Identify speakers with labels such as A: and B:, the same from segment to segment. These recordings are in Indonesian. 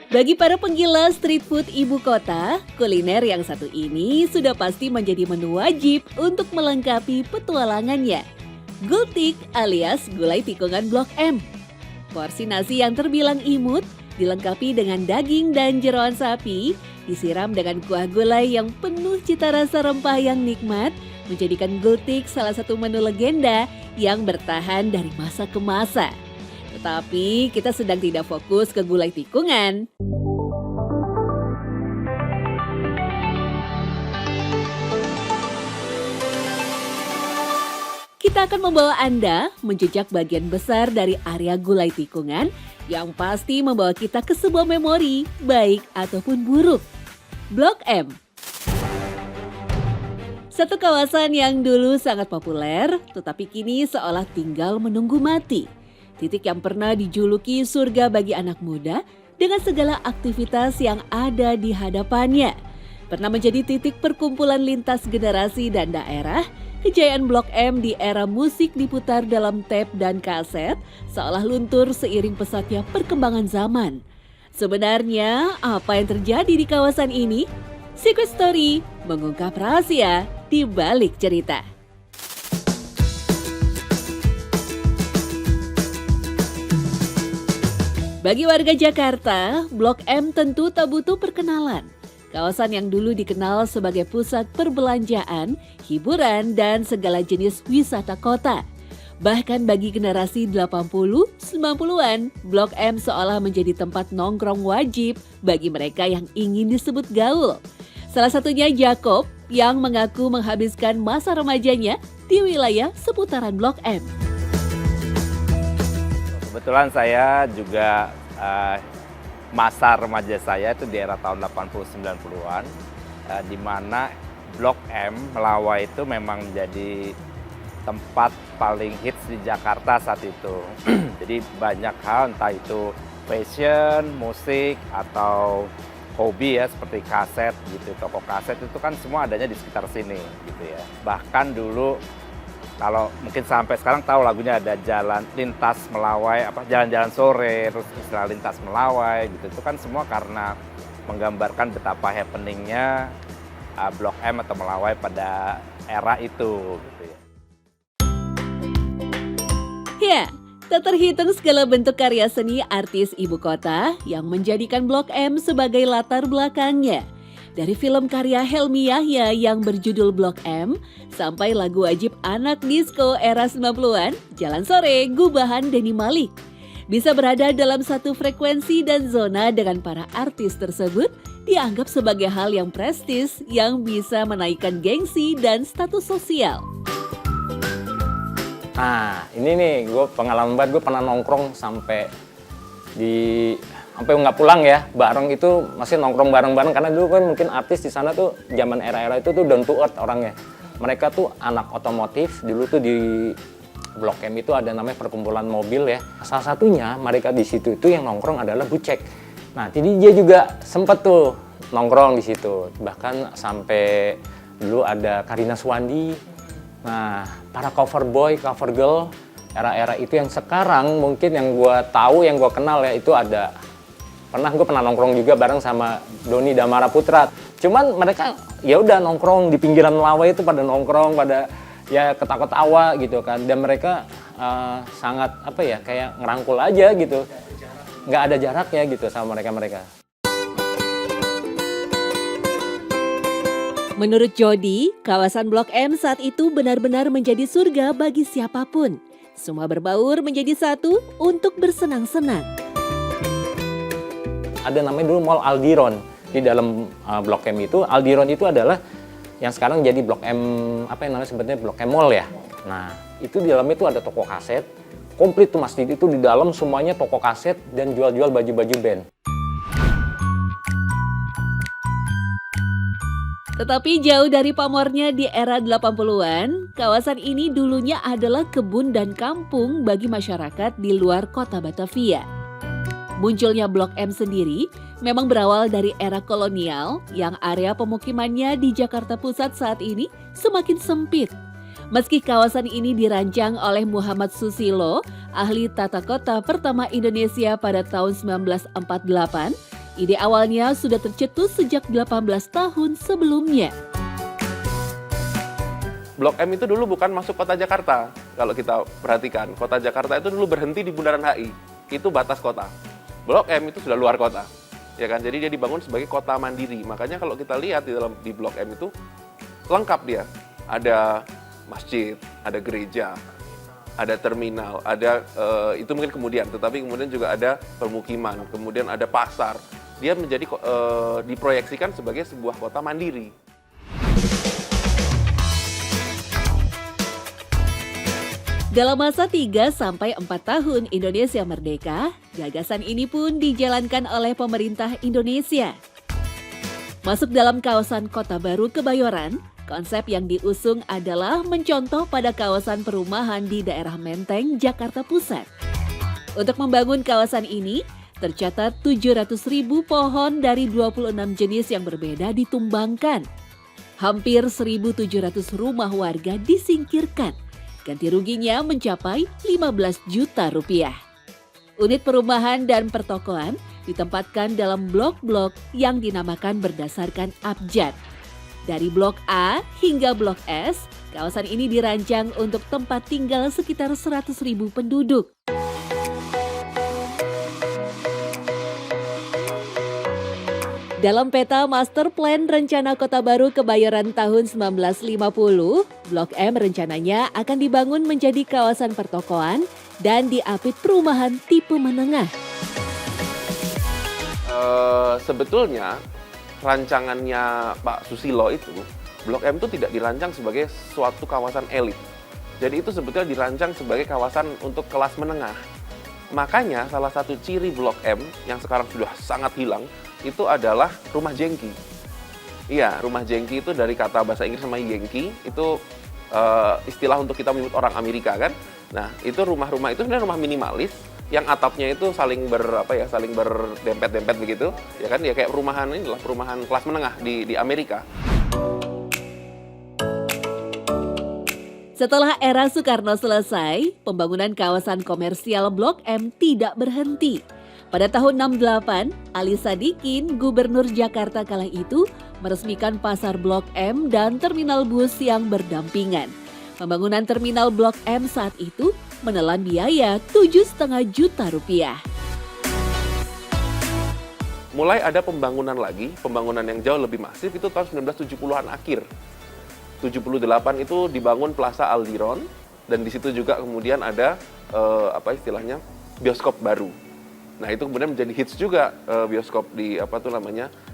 A: Bagi para penggila street food ibu kota, kuliner yang satu ini sudah pasti menjadi menu wajib untuk melengkapi petualangannya. Gultik alias gulai tikungan Blok M. Porsi nasi yang terbilang imut, dilengkapi dengan daging dan jeroan sapi, disiram dengan kuah gulai yang penuh cita rasa rempah yang nikmat, menjadikan gultik salah satu menu legenda yang bertahan dari masa ke masa. Tetapi kita sedang tidak fokus ke gulai tikungan. Kita akan membawa Anda menjejak bagian besar dari area gulai tikungan yang pasti membawa kita ke sebuah memori, baik ataupun buruk. Blok M. Satu kawasan yang dulu sangat populer, tetapi kini seolah tinggal menunggu mati. Titik yang pernah dijuluki surga bagi anak muda dengan segala aktivitas yang ada di hadapannya. Pernah menjadi titik perkumpulan lintas generasi dan daerah, kejayaan Blok M di era musik diputar dalam tape dan kaset seolah luntur seiring pesatnya perkembangan zaman. Sebenarnya apa yang terjadi di kawasan ini? Secret Story mengungkap rahasia di balik cerita. Bagi warga Jakarta, Blok M tentu tak butuh perkenalan. Kawasan yang dulu dikenal sebagai pusat perbelanjaan, hiburan, dan segala jenis wisata kota. Bahkan bagi generasi 80, 90-an, Blok M seolah menjadi tempat nongkrong wajib bagi mereka yang ingin disebut gaul. Salah satunya Jacob yang mengaku menghabiskan masa remajanya di wilayah seputaran Blok M.
B: Kebetulan saya juga masa remaja saya itu di era tahun 80-90-an, di mana Blok M Melawai itu memang menjadi tempat paling hits di Jakarta saat itu. Jadi banyak hal, entah itu fashion, musik, atau hobi ya, seperti kaset gitu. Toko kaset itu kan semua adanya di sekitar sini gitu ya. Bahkan dulu kalau mungkin sampai sekarang tahu lagunya ada jalan lintas Melawai, jalan-jalan sore, terus istilah lintas Melawai gitu. Itu kan semua karena menggambarkan betapa happeningnya Blok M atau Melawai pada era itu gitu ya.
A: Ya, tak terhitung segala bentuk karya seni artis ibu kota yang menjadikan Blok M sebagai latar belakangnya. Dari film karya Helmi Yahya yang berjudul Blok M, sampai lagu wajib anak disco era 90-an, Jalan Sore, Gubahan Denny Malik. Bisa berada dalam satu frekuensi dan zona dengan para artis tersebut, dianggap sebagai hal yang prestis yang bisa menaikkan gengsi dan status sosial.
C: Nah, ini nih gue pengalaman banget, gue pernah nongkrong sampai nggak pulang ya, bareng itu masih nongkrong bareng-bareng karena dulu kan mungkin artis di sana tuh zaman era-era itu tuh down to earth orangnya. Mereka tuh anak otomotif, dulu tuh di Blok M itu ada namanya perkumpulan mobil ya. Salah satunya mereka di situ itu yang nongkrong adalah Bucek. Nah, jadi dia juga sempet tuh nongkrong di situ. Bahkan sampai dulu ada Karina Swandi. Nah, para cover boy, cover girl, era-era itu yang sekarang mungkin yang gue tahu, yang gue kenal ya itu ada. Gue pernah nongkrong juga bareng sama Doni Damara Putra. Cuman mereka ya udah nongkrong di pinggiran Melawai itu pada nongkrong, pada ya ketawa-ketawa gitu kan. Dan mereka sangat kayak ngerangkul aja gitu. Nggak ada jaraknya gitu sama mereka-mereka.
A: Menurut Jody, kawasan Blok M saat itu benar-benar menjadi surga bagi siapapun. Semua berbaur menjadi satu untuk bersenang-senang.
C: Ada namanya dulu Mall Aldiron di dalam Blok M itu. Aldiron itu adalah yang sekarang jadi Blok M, sebetulnya Blok M Mall ya. Nah, itu di dalamnya itu ada toko kaset. Komplit tuh masjid itu di dalam semuanya toko kaset dan jual-jual baju-baju band.
A: Tetapi jauh dari pamornya di era 80-an, kawasan ini dulunya adalah kebun dan kampung bagi masyarakat di luar kota Batavia. Munculnya Blok M sendiri memang berawal dari era kolonial yang area pemukimannya di Jakarta Pusat saat ini semakin sempit. Meski kawasan ini dirancang oleh Muhammad Susilo, ahli tata kota pertama Indonesia pada tahun 1948, Ide awalnya sudah tercetus sejak 18 tahun sebelumnya.
D: Blok M itu dulu bukan masuk kota Jakarta. Kalau kita perhatikan, kota Jakarta itu dulu berhenti di Bundaran HI. Itu batas kota. Blok M itu sudah luar kota. Ya kan? Jadi dia dibangun sebagai kota mandiri. Makanya kalau kita lihat di Blok M itu lengkap dia. Ada masjid, ada gereja, ada terminal, ada itu mungkin kemudian, tetapi kemudian juga ada permukiman, kemudian ada pasar. Dia menjadi diproyeksikan sebagai sebuah kota mandiri.
A: Dalam masa 3 sampai 4 tahun Indonesia merdeka, gagasan ini pun dijalankan oleh pemerintah Indonesia. Masuk dalam kawasan Kota Baru Kebayoran, konsep yang diusung adalah mencontoh pada kawasan perumahan di daerah Menteng, Jakarta Pusat. Untuk membangun kawasan ini, tercatat 700.000 pohon dari 26 jenis yang berbeda ditumbangkan. Hampir 1.700 rumah warga disingkirkan. Ganti ruginya mencapai 15 juta rupiah. Unit perumahan dan pertokoan ditempatkan dalam blok-blok yang dinamakan berdasarkan abjad. Dari blok A hingga blok S, kawasan ini dirancang untuk tempat tinggal sekitar 100.000 penduduk. Dalam peta Master Plan Rencana Kota Baru Kebayoran tahun 1950, Blok M rencananya akan dibangun menjadi kawasan pertokoan dan diapit perumahan tipe menengah.
D: Sebetulnya rancangannya Pak Susilo itu, Blok M itu tidak dirancang sebagai suatu kawasan elit. Jadi itu sebetulnya dirancang sebagai kawasan untuk kelas menengah. Makanya salah satu ciri Blok M yang sekarang sudah sangat hilang, itu adalah rumah jengki. Iya, rumah jengki itu dari kata bahasa Inggris namanya Yankee, itu istilah untuk kita menyebut orang Amerika kan. Nah, itu rumah-rumah itu sebenarnya rumah minimalis yang atapnya itu saling berdempet-dempet begitu, ya kan? Ya kayak perumahan ini adalah perumahan kelas menengah di Amerika.
A: Setelah era Soekarno selesai, pembangunan kawasan komersial Blok M tidak berhenti. Pada tahun 68, Ali Sadikin, Gubernur Jakarta kala itu, meresmikan pasar Blok M dan terminal bus yang berdampingan. Pembangunan terminal Blok M saat itu menelan biaya 7,5 juta rupiah.
D: Mulai ada pembangunan lagi, pembangunan yang jauh lebih masif itu tahun 1970-an akhir. 78 itu dibangun Plaza Aldiron, dan di situ juga kemudian ada bioskop baru. Nah, itu kemudian menjadi hits juga bioskop di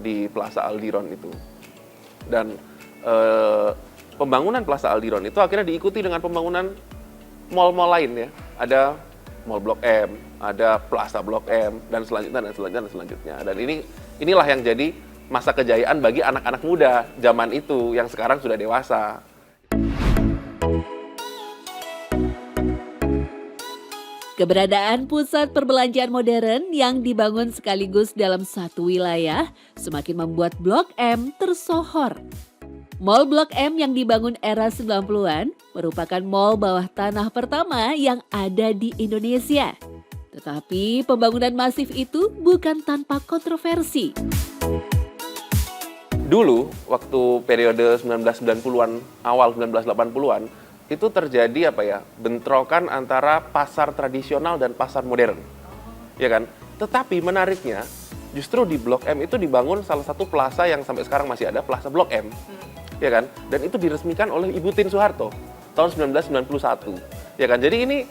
D: di Plaza Aldiron itu. Dan pembangunan Plaza Aldiron itu akhirnya diikuti dengan pembangunan mall-mall lain ya. Ada Mall Blok M, ada Plaza Blok M, dan selanjutnya. Dan inilah yang jadi masa kejayaan bagi anak-anak muda zaman itu yang sekarang sudah dewasa.
A: Keberadaan pusat perbelanjaan modern yang dibangun sekaligus dalam satu wilayah semakin membuat Blok M tersohor. Mall Blok M yang dibangun era 90-an merupakan mall bawah tanah pertama yang ada di Indonesia. Tetapi pembangunan masif itu bukan tanpa kontroversi.
D: Dulu, waktu periode 1990-an, awal 1980-an, itu terjadi bentrokan antara pasar tradisional dan pasar modern. Ya kan? Tetapi menariknya, justru di Blok M itu dibangun salah satu plaza yang sampai sekarang masih ada, Plaza Blok M. Ya kan? Dan itu diresmikan oleh Ibu Tien Soeharto tahun 1991. Ya kan? Jadi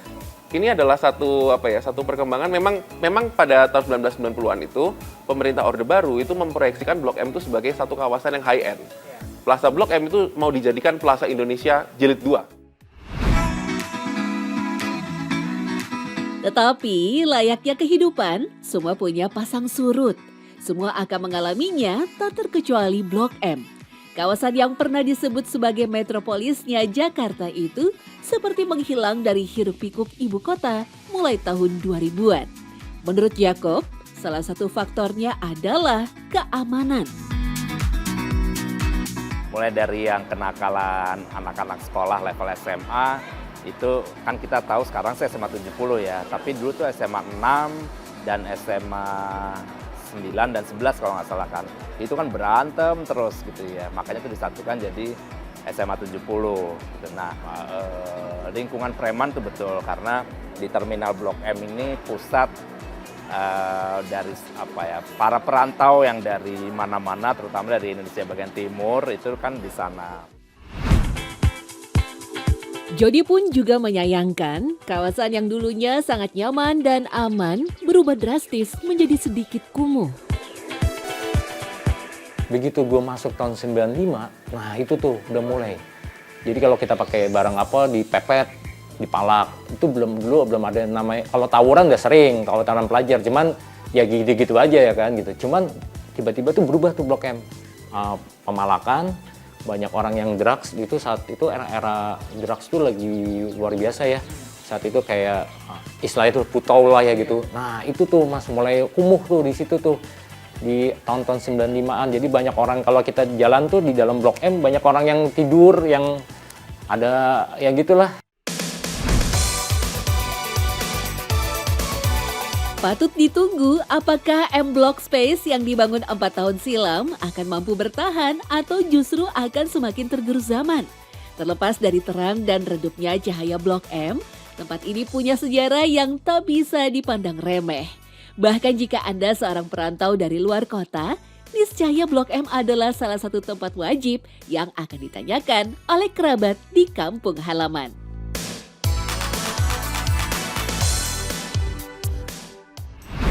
D: ini adalah satu perkembangan. Memang pada tahun 1990-an itu pemerintah Orde Baru itu memproyeksikan Blok M itu sebagai satu kawasan yang high end. Plaza Blok M itu mau dijadikan Plaza Indonesia Jilid 2.
A: Tetapi layaknya kehidupan, semua punya pasang surut. Semua akan mengalaminya, tak terkecuali Blok M. Kawasan yang pernah disebut sebagai metropolisnya Jakarta itu seperti menghilang dari hiruk-pikuk ibu kota mulai tahun 2000-an. Menurut Jacob, salah satu faktornya adalah keamanan.
B: Mulai dari yang kenakalan anak-anak sekolah level SMA, itu kan kita tahu sekarang saya SMA 70 ya, tapi dulu tuh SMA 6 dan SMA 9 dan 11 kalau nggak salah kan. Itu kan berantem terus gitu ya. Makanya itu disatukan jadi SMA 70. Gitu. Nah, lingkungan preman itu betul karena di Terminal Blok M ini pusat dari para perantau yang dari mana-mana, terutama dari Indonesia bagian timur itu kan di sana.
A: Jody pun juga menyayangkan kawasan yang dulunya sangat nyaman dan aman berubah drastis menjadi sedikit kumuh.
C: Begitu gue masuk tahun 95, nah itu tuh udah mulai. Jadi kalau kita pakai barang apa dipepet, dipalak, itu belum ada namanya. Kalau tawuran udah sering, kalau tawaran pelajar, cuman ya gitu-gitu aja ya kan gitu. Cuman tiba-tiba tuh berubah tuh Blok M. Pemalakan, banyak orang yang drugs itu saat itu era drugs tuh lagi luar biasa ya. Saat itu kayak istilah itu putau lah ya gitu. Nah itu tuh Mas mulai kumuh tuh di situ tuh di tahun-tahun 95-an. Jadi banyak orang kalau kita jalan tuh di dalam Blok M banyak orang yang tidur, yang ada ya gitulah.
A: Patut ditunggu apakah M Block Space yang dibangun 4 tahun silam akan mampu bertahan atau justru akan semakin tergerus zaman. Terlepas dari terang dan redupnya cahaya Blok M, tempat ini punya sejarah yang tak bisa dipandang remeh. Bahkan jika Anda seorang perantau dari luar kota, niscaya Blok M adalah salah satu tempat wajib yang akan ditanyakan oleh kerabat di kampung halaman.